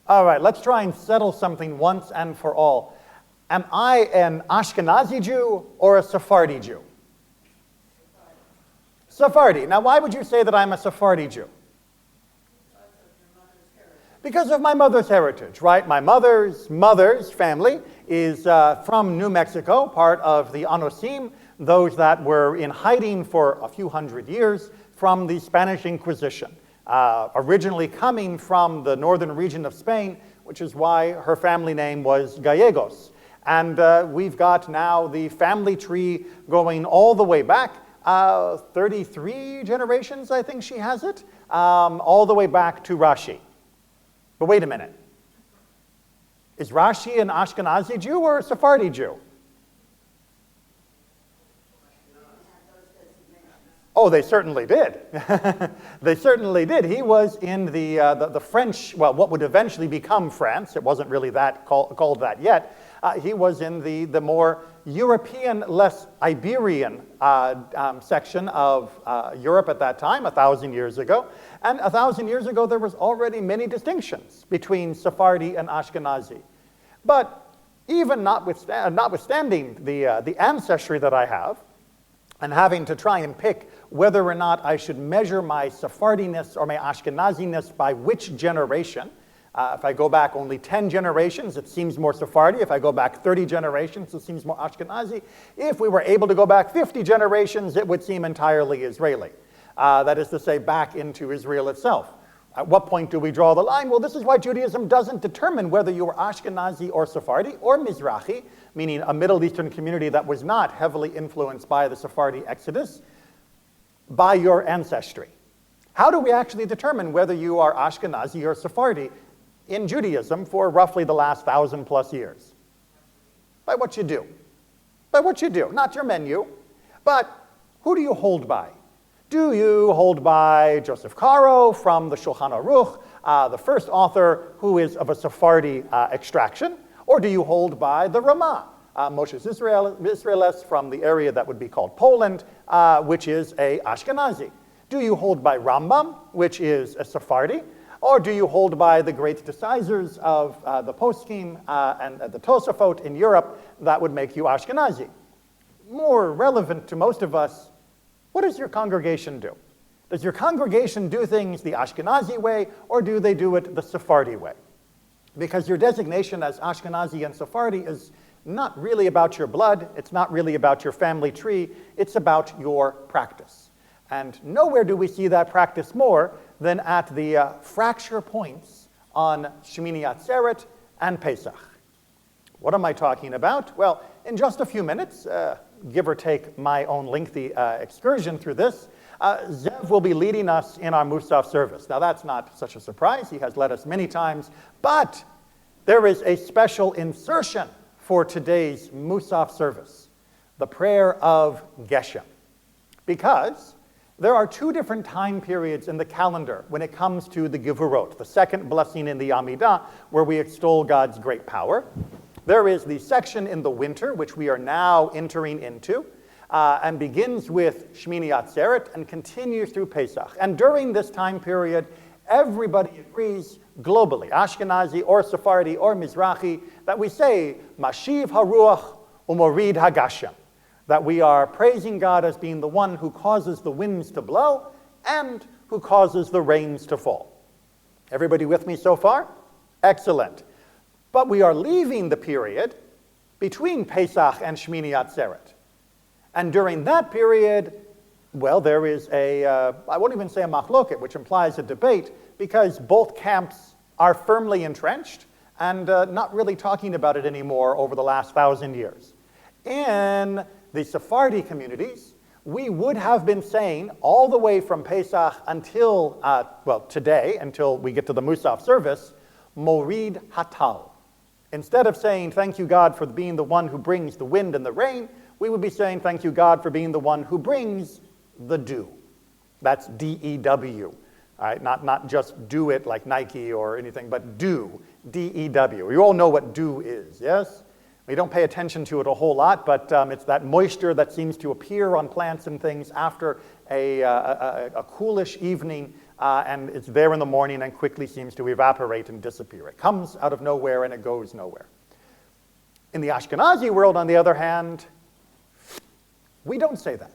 All right, let's try and settle something once and for all. Am I an Ashkenazi Jew or a Sephardi Jew? Sephardi. Now, why would you say that I'm a Sephardi Jew? Because of my mother's heritage, right? My mother's family is from New Mexico, part of the Anosim, those that were in hiding for a few hundred years from the Spanish Inquisition, originally coming from the northern region of Spain, which is why her family name was Gallegos. And we've got now the family tree going all the way back, 33 generations, I think she has it, all the way back to Rashi. But wait a minute. Is Rashi an Ashkenazi Jew or a Sephardi Jew? Oh, they certainly did. They certainly did. He was in the French, well, what would eventually become France. It wasn't really that called that yet. He was in the more European, less Iberian section of Europe at that time, 1,000 years ago. And 1,000 years ago, there was already many distinctions between Sephardi and Ashkenazi. But even notwithstanding the ancestry that I have, and having to try and pick whether or not I should measure my Sephardiness or my Ashkenaziness by which generation. If I go back only 10 generations, it seems more Sephardi. If I go back 30 generations, it seems more Ashkenazi. If we were able to go back 50 generations, it would seem entirely Israeli. That is to say, back into Israel itself. At what point do we draw the line? Well, this is why Judaism doesn't determine whether you are Ashkenazi or Sephardi or Mizrahi, meaning a Middle Eastern community that was not heavily influenced by the Sephardi exodus, by your ancestry. How do we actually determine whether you are Ashkenazi or Sephardi in Judaism for roughly the last 1,000+ years? By what you do. By what you do, not your menu, but who do you hold by? Do you hold by Joseph Caro from the Shulchan Aruch, the first author who is of a Sephardi extraction? Or do you hold by the Ramah, Moshe Israelis from the area that would be called Poland, which is a Ashkenazi? Do you hold by Rambam, which is a Sephardi? Or do you hold by the great decisors of the Poskim and the Tosafot in Europe that would make you Ashkenazi? More relevant to most of us, what does your congregation do? Does your congregation do things the Ashkenazi way, or do they do it the Sephardi way? Because your designation as Ashkenazi and Sephardi is not really about your blood, it's not really about your family tree, it's about your practice. And nowhere do we see that practice more than at the fracture points on Shemini Atzeret and Pesach. What am I talking about? Well, in just a few minutes, give or take my own lengthy excursion through this, Zev will be leading us in our Musaf service. Now, that's not such a surprise. He has led us many times, but there is a special insertion for today's Musaf service, the prayer of Geshem, because there are two different time periods in the calendar when it comes to the Gevurot, the second blessing in the Amidah, where we extol God's great power. There is the section in the winter, which we are now entering into, and begins with Shemini Atzeret and continues through Pesach. And during this time period, everybody agrees globally, Ashkenazi or Sephardi or Mizrahi, that we say, Mashiv HaRuach Umorid HaGashem, that we are praising God as being the one who causes the winds to blow and who causes the rains to fall. Everybody with me so far? Excellent. But we are leaving the period between Pesach and Shemini Atzeret. And during that period, well, there is I won't even say a machloket, which implies a debate, because both camps are firmly entrenched and not really talking about it anymore over the last 1,000 years. In the Sephardi communities, we would have been saying all the way from Pesach until, today, until we get to the Musaf service, Morid Hatal. Instead of saying, thank you, God, for being the one who brings the wind and the rain, we would be saying, thank you, God, for being the one who brings the dew. That's D-E-W. All right? Not just do it like Nike or anything, but dew, D-E-W. You all know what dew is, yes? We don't pay attention to it a whole lot, but it's that moisture that seems to appear on plants and things after a coolish evening and it's there in the morning and quickly seems to evaporate and disappear. It comes out of nowhere and it goes nowhere. In the Ashkenazi world, on the other hand, we don't say that.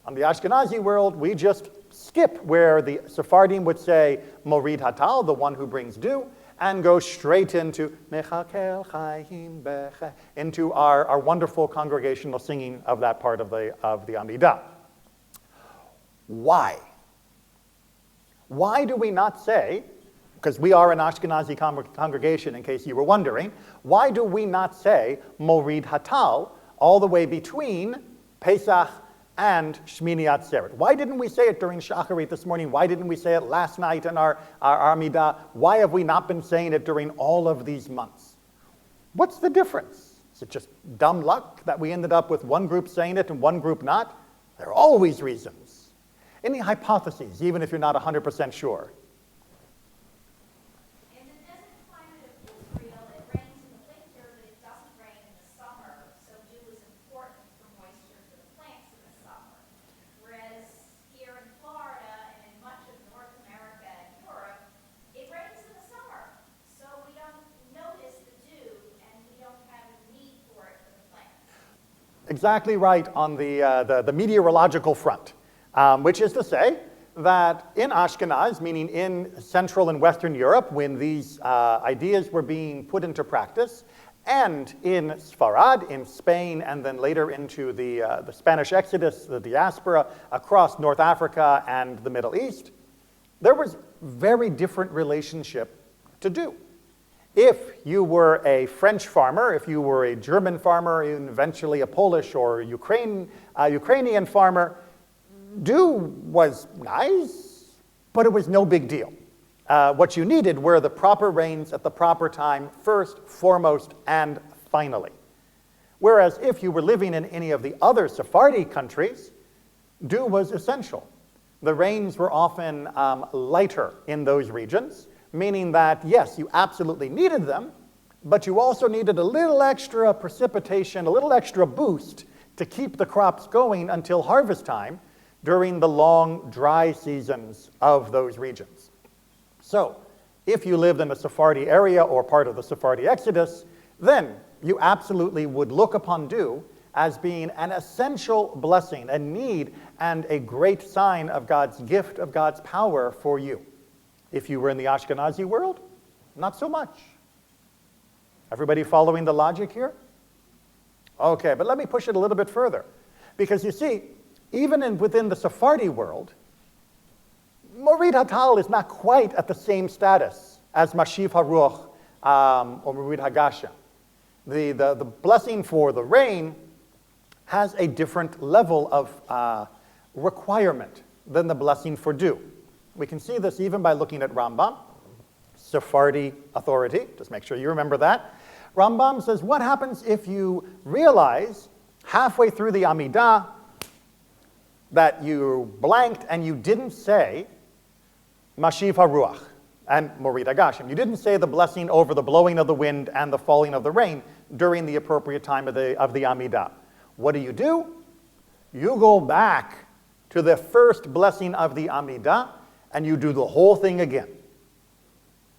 On the Ashkenazi world, we just skip where the Sephardim would say Morid Hatal, the one who brings dew, and go straight into Mechakel Chaim Beche, into our wonderful congregational singing of that part of the Amidah. Why? Why do we not say, because we are an Ashkenazi congregation, in case you were wondering, why do we not say Morid Hatal all the way between Pesach and Shemini Atzeret? Why didn't we say it during Shacharit this morning? Why didn't we say it last night in our Amidah? Why have we not been saying it during all of these months? What's the difference? Is it just dumb luck that we ended up with one group saying it and one group not? There are always reasons. Any hypotheses, even if you're not 100% sure? Exactly right on the meteorological front, which is to say that in Ashkenaz, meaning in Central and Western Europe, when these ideas were being put into practice, and in Sfarad, in Spain, and then later into the Spanish Exodus, the diaspora across North Africa and the Middle East, there was very different relationship to dew. If you were a French farmer, if you were a German farmer, and eventually a Polish or Ukrainian farmer, dew was nice, but it was no big deal. What you needed were the proper rains at the proper time, first, foremost, and finally. Whereas if you were living in any of the other Sephardi countries, dew was essential. The rains were often lighter in those regions, meaning that, yes, you absolutely needed them, but you also needed a little extra precipitation, a little extra boost to keep the crops going until harvest time during the long dry seasons of those regions. So, if you lived in a Sephardi area or part of the Sephardi Exodus, then you absolutely would look upon dew as being an essential blessing, a need, and a great sign of God's gift, of God's power for you. If you were in the Ashkenazi world, not so much. Everybody following the logic here? Okay, but let me push it a little bit further. Because you see, even within the Sephardi world, Morid Hatal is not quite at the same status as Mashiv HaRuach or Morid HaGashem. The blessing for the rain has a different level of requirement than the blessing for dew. We can see this even by looking at Rambam, Sephardi authority. Just make sure you remember that. Rambam says, what happens if you realize halfway through the Amidah that you blanked and you didn't say Mashiv HaRuach and Morid HaGashem? You didn't say the blessing over the blowing of the wind and the falling of the rain during the appropriate time of the Amidah. What do? You go back to the first blessing of the Amidah and you do the whole thing again.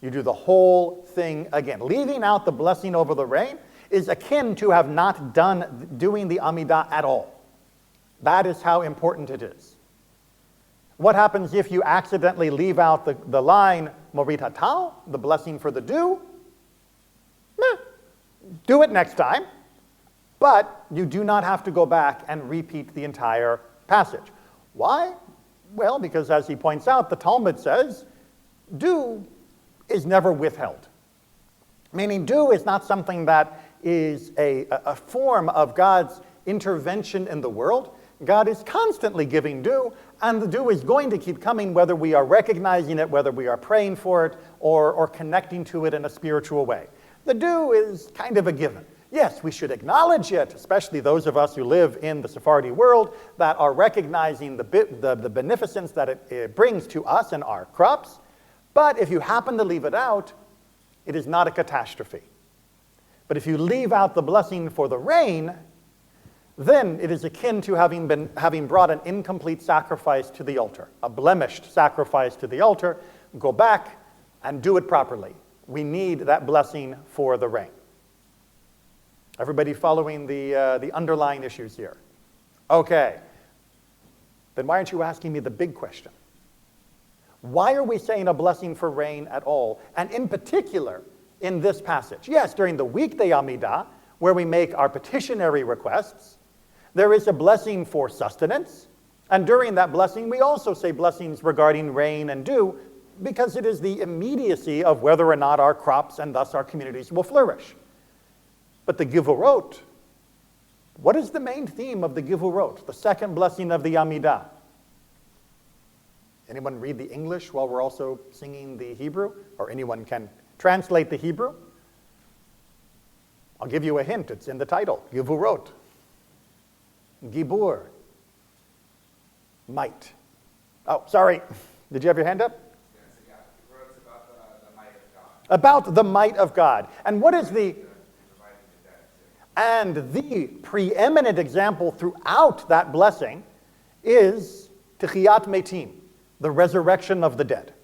You do the whole thing again. Leaving out the blessing over the rain is akin to have not doing the Amidah at all. That is how important it is. What happens if you accidentally leave out the line Morid Hatal, the blessing for the dew? Do it next time, but you do not have to go back and repeat the entire passage. Why? Well, because as he points out, the Talmud says, dew is never withheld. Meaning dew is not something that is a form of God's intervention in the world. God is constantly giving dew, and the dew is going to keep coming whether we are recognizing it, whether we are praying for it, or connecting to it in a spiritual way. The dew is kind of a given. Yes, we should acknowledge it, especially those of us who live in the Sephardi world that are recognizing the beneficence that it brings to us and our crops. But if you happen to leave it out, it is not a catastrophe. But if you leave out the blessing for the rain, then it is akin to having brought an incomplete sacrifice to the altar, a blemished sacrifice to the altar. Go back and do it properly. We need that blessing for the rain. Everybody following the underlying issues here? Okay. Then why aren't you asking me the big question? Why are we saying a blessing for rain at all? And in particular, in this passage. Yes, during the weekday Amidah, where we make our petitionary requests, there is a blessing for sustenance. And during that blessing, we also say blessings regarding rain and dew, because it is the immediacy of whether or not our crops and thus our communities will flourish. But the Givurot, what is the main theme of the Givurot, the second blessing of the Amidah? Anyone read the English while we're also singing the Hebrew? Or anyone can translate the Hebrew? I'll give you a hint. It's in the title. Givurot. Gibur. Might. Oh, sorry. Did you have your hand up? Yes, it's about the might of God. About the might of God. And what is the... And the preeminent example throughout that blessing is Techiyat Metim, the resurrection of the dead.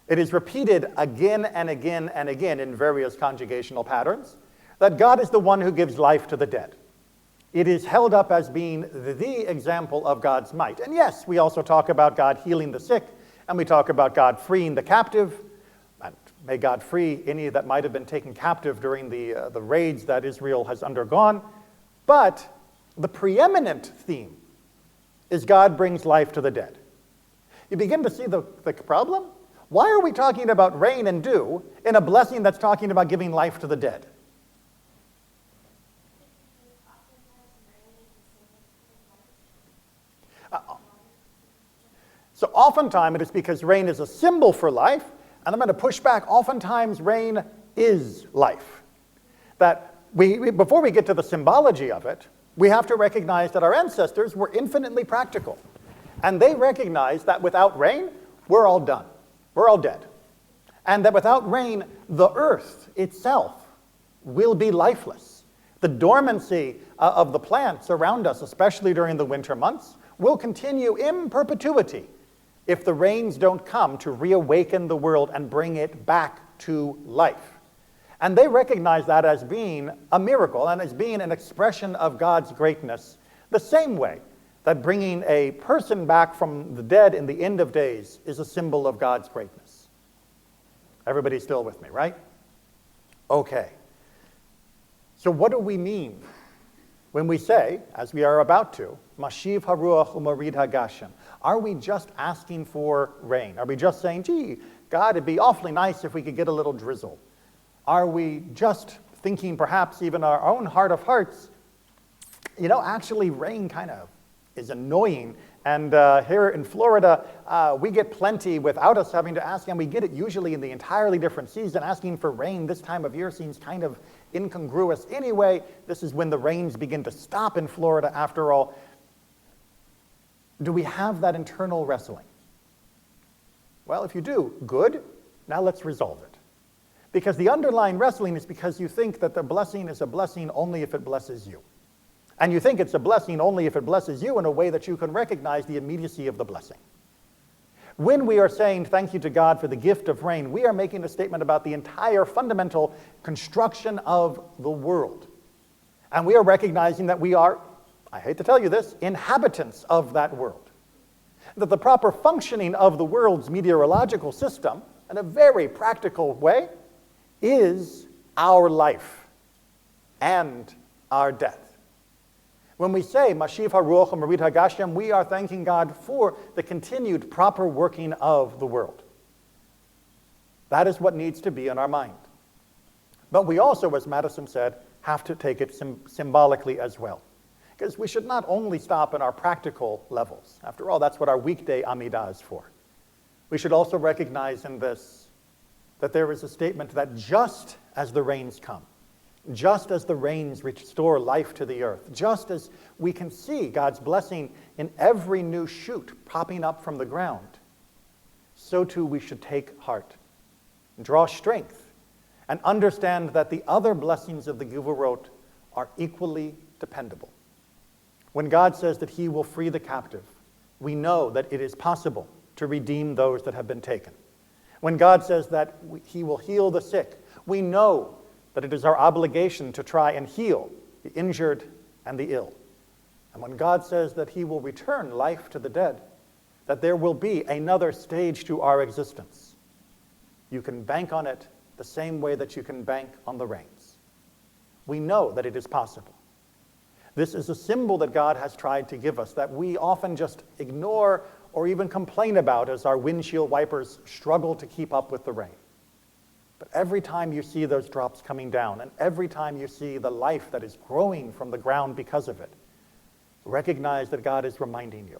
It is repeated again and again and again in various conjugational patterns that God is the one who gives life to the dead. It is held up as being the example of God's might. And yes, we also talk about God healing the sick, and we talk about God freeing the captive. And may God free any that might have been taken captive during the raids that Israel has undergone. But the preeminent theme is God brings life to the dead. You begin to see the problem? Why are we talking about rain and dew in a blessing that's talking about giving life to the dead? So oftentimes it is because rain is a symbol for life, and I'm going to push back. Oftentimes rain is life. That before we get to the symbology of it, we have to recognize that our ancestors were infinitely practical. And they recognized that without rain, we're all done. We're all dead. And that without rain, the earth itself will be lifeless. The dormancy of the plants around us, especially during the winter months, will continue in perpetuity if the rains don't come to reawaken the world and bring it back to life. And they recognize that as being a miracle and as being an expression of God's greatness, the same way that bringing a person back from the dead in the end of days is a symbol of God's greatness. Everybody's still with me, right? Okay. So what do we mean when we say, as we are about to, Mashiv haruach umarid hagashem? Are we just asking for rain? Are we just saying, gee, God, it'd be awfully nice if we could get a little drizzle? Are we just thinking perhaps even our own heart of hearts, actually rain kind of is annoying. And here in Florida, we get plenty without us having to ask, and we get it usually in the entirely different season. Asking for rain this time of year seems kind of incongruous anyway. This is when the rains begin to stop in Florida after all. Do we have that internal wrestling? Well, if you do, good. Now let's resolve it. Because the underlying wrestling is because you think that the blessing is a blessing only if it blesses you. And you think it's a blessing only if it blesses you in a way that you can recognize the immediacy of the blessing. When we are saying thank you to God for the gift of rain, we are making a statement about the entire fundamental construction of the world. And we are recognizing that we are, I hate to tell you this, inhabitants of that world. That the proper functioning of the world's meteorological system, in a very practical way, is our life and our death. When we say, Mashiv haruach umarid hagashem, we are thanking God for the continued proper working of the world. That is what needs to be in our mind. But we also, as Madison said, have to take it symbolically as well. Because we should not only stop in our practical levels. After all, that's what our weekday Amidah is for. We should also recognize in this that there is a statement that just as the rains come, just as the rains restore life to the earth, just as we can see God's blessing in every new shoot popping up from the ground, so too we should take heart, draw strength, and understand that the other blessings of the Givurot are equally dependable. When God says that he will free the captive, we know that it is possible to redeem those that have been taken. When God says that he will heal the sick, we know that it is our obligation to try and heal the injured and the ill. And when God says that he will return life to the dead, that there will be another stage to our existence, you can bank on it the same way that you can bank on the rains. We know that it is possible. This is a symbol that God has tried to give us that we often just ignore or even complain about as our windshield wipers struggle to keep up with the rain. But every time you see those drops coming down, and every time you see the life that is growing from the ground because of it, recognize that God is reminding you.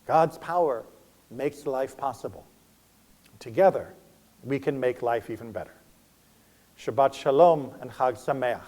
God's power makes life possible. Together, we can make life even better. Shabbat Shalom and Chag Sameach.